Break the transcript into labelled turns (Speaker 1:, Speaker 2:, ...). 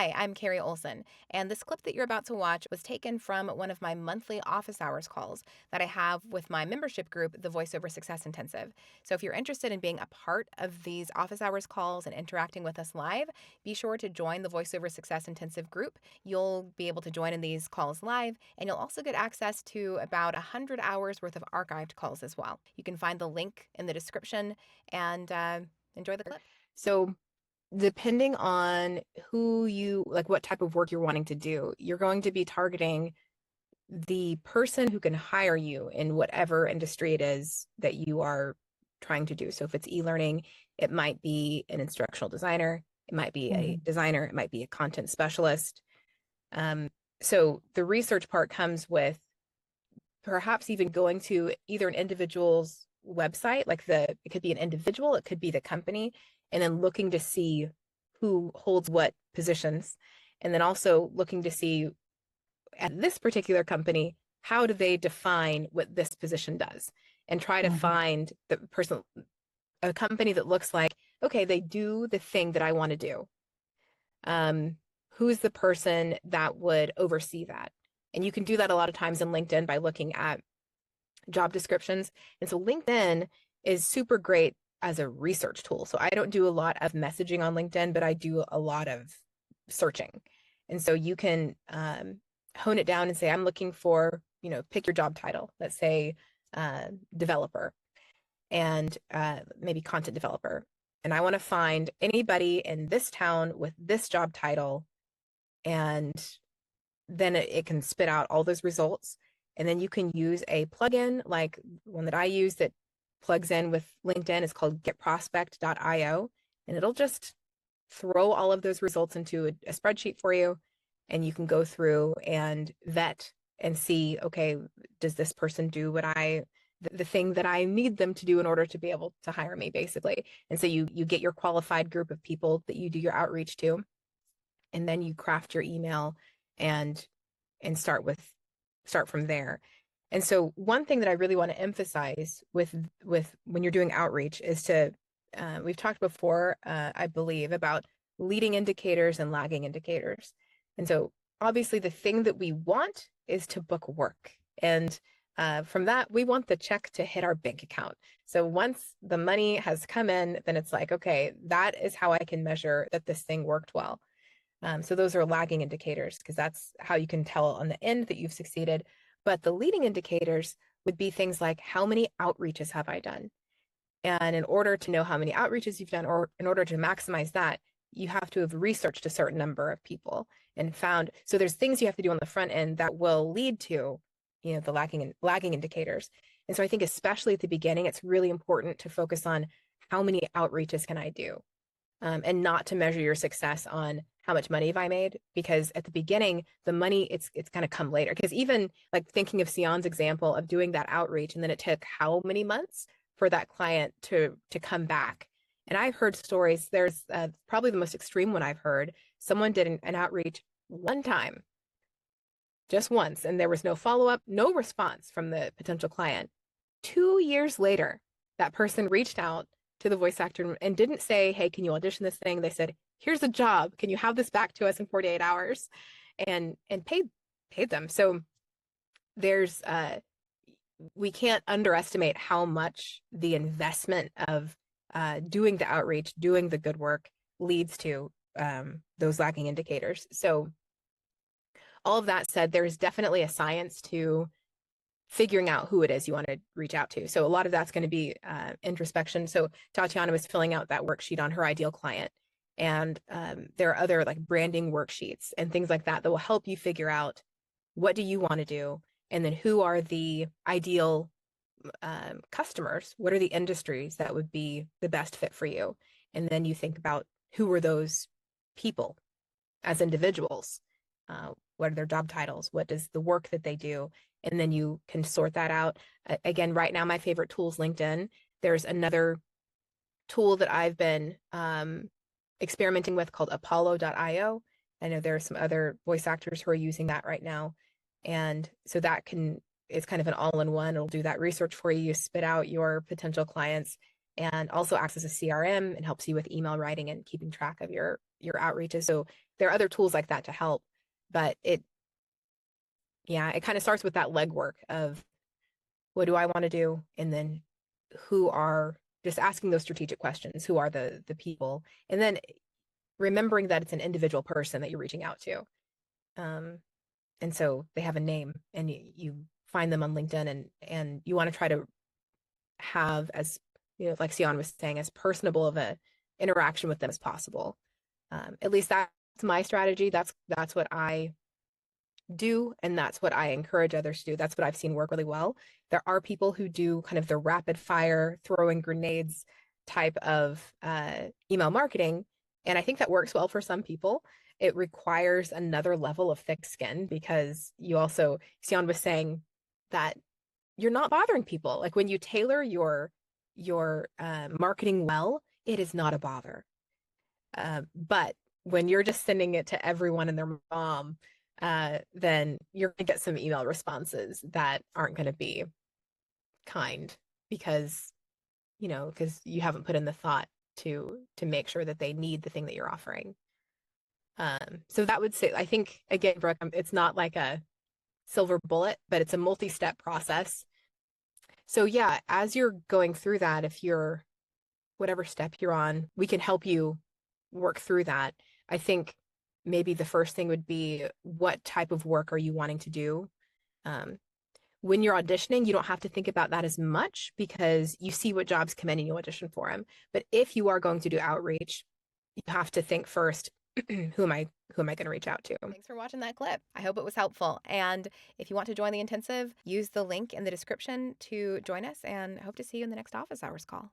Speaker 1: Hi, I'm Carrie Olsen, and this clip that you're about to watch was taken from one of my monthly office hours calls that I have with my membership group, the Voiceover Success Intensive. So if you're interested in being a part of these office hours calls and interacting with us live, be sure to join the Voiceover Success Intensive group. You'll be able to join in these calls live, and you'll also get access to about 100 hours worth of archived calls as well. You can find the link in the description, and enjoy the clip.
Speaker 2: So depending on who you, like what type of work you're wanting to do, you're going to be targeting the person who can hire you in whatever industry it is that you are trying to do. So if it's e-learning, it might be an instructional designer, it might be a designer, it might be a content specialist. So the research part comes with perhaps even going to either an individual's website, it could be an individual, it could be the company, and then looking to see who holds what positions. And then also looking to see at this particular company, how do they define what this position does? And try to find the person, a company that looks like, okay, they do the thing that I want to do. Who's the person that would oversee that? And you can do that a lot of times in LinkedIn by looking at job descriptions. And so LinkedIn is super great as a research tool. So I don't do a lot of messaging on LinkedIn, but I do a lot of searching. And so you can hone it down and say, I'm looking for, pick your job title. Let's say developer and maybe content developer. And I want to find anybody in this town with this job title. And then it can spit out all those results. And then you can use a plugin like one that I use that plugs in with LinkedIn. It's called getprospect.io. And it'll just throw all of those results into a spreadsheet for you. And you can go through and vet and see, okay, does this person do the thing that I need them to do in order to be able to hire me, basically. And so you get your qualified group of people that you do your outreach to, and then you craft your email and start from there. And so one thing that I really want to emphasize with when you're doing outreach is to, we've talked before, I believe, about leading indicators and lagging indicators. And so obviously the thing that we want is to book work. And from that, we want the check to hit our bank account. So once the money has come in, then it's like, okay, that is how I can measure that this thing worked well. So those are lagging indicators, because that's how you can tell on the end that you've succeeded. But the leading indicators would be things like, how many outreaches have I done? And in order to know how many outreaches you've done, or in order to maximize that, you have to have researched a certain number of people and found. So there's things you have to do on the front end that will lead to, the lagging indicators. And so I think especially at the beginning, it's really important to focus on how many outreaches can I do, and not to measure your success on how much money have I made, because at the beginning, the money, it's going to come later. Because even like thinking of Sion's example of doing that outreach, and then it took how many months for that client to come back. And I've heard stories, there's probably the most extreme one I've heard. Someone did an outreach one time, just once, and there was no follow-up, no response from the potential client. 2 years later, that person reached out to the voice actor and didn't say, hey, can you audition this thing? They said, here's a job. Can you have this back to us in 48 hours? And paid them. So there's, we can't underestimate how much the investment of doing the outreach, doing the good work leads to those lagging indicators. So all of that said, there's definitely a science to figuring out who it is you want to reach out to. So a lot of that's going to be introspection. So Tatiana was filling out that worksheet on her ideal client. And there are other like branding worksheets and things like that that will help you figure out, what do you want to do? And then who are the ideal customers? What are the industries that would be the best fit for you? And then you think about, who are those people as individuals? What are their job titles? What is the work that they do? And then you can sort that out. Again, right now, my favorite tool is LinkedIn. There's another tool that I've been experimenting with called apollo.io. I know there are some other voice actors who are using that right now. And so that it's kind of an all-in-one. It'll do that research for you, spit out your potential clients, and also acts as a CRM and helps you with email writing and keeping track of your outreaches. So there are other tools like that to help, but it kind of starts with that legwork of what do I want to do? And then who are just asking those strategic questions, who are the people? And then remembering that it's an individual person that you're reaching out to. And so they have a name and you find them on LinkedIn and you want to try to have as, like Sion was saying, as personable of a interaction with them as possible. At least that's my strategy. That's what I do, and that's what I encourage others to do. That's what I've seen work really well. There are people who do kind of the rapid fire throwing grenades type of email marketing, and I think that works well for some people. It requires another level of thick skin because you also, Sion was saying that you're not bothering people. Like when you tailor your marketing well, it is not a bother. But when you're just sending it to everyone and their mom, then you're going to get some email responses that aren't going to be kind because because you haven't put in the thought to make sure that they need the thing that you're offering. So that would say, I think again, Brooke, it's not like a silver bullet, but it's a multi-step process. So yeah, as you're going through that, if you're whatever step you're on, we can help you work through that. I think maybe the first thing would be what type of work are you wanting to do? When you're auditioning, you don't have to think about that as much because you see what jobs come in and you audition for them. But if you are going to do outreach, you have to think first, who am I going to reach out to?
Speaker 1: Thanks for watching that clip. I hope it was helpful. And if you want to join the intensive, use the link in the description to join us, and hope to see you in the next office hours call.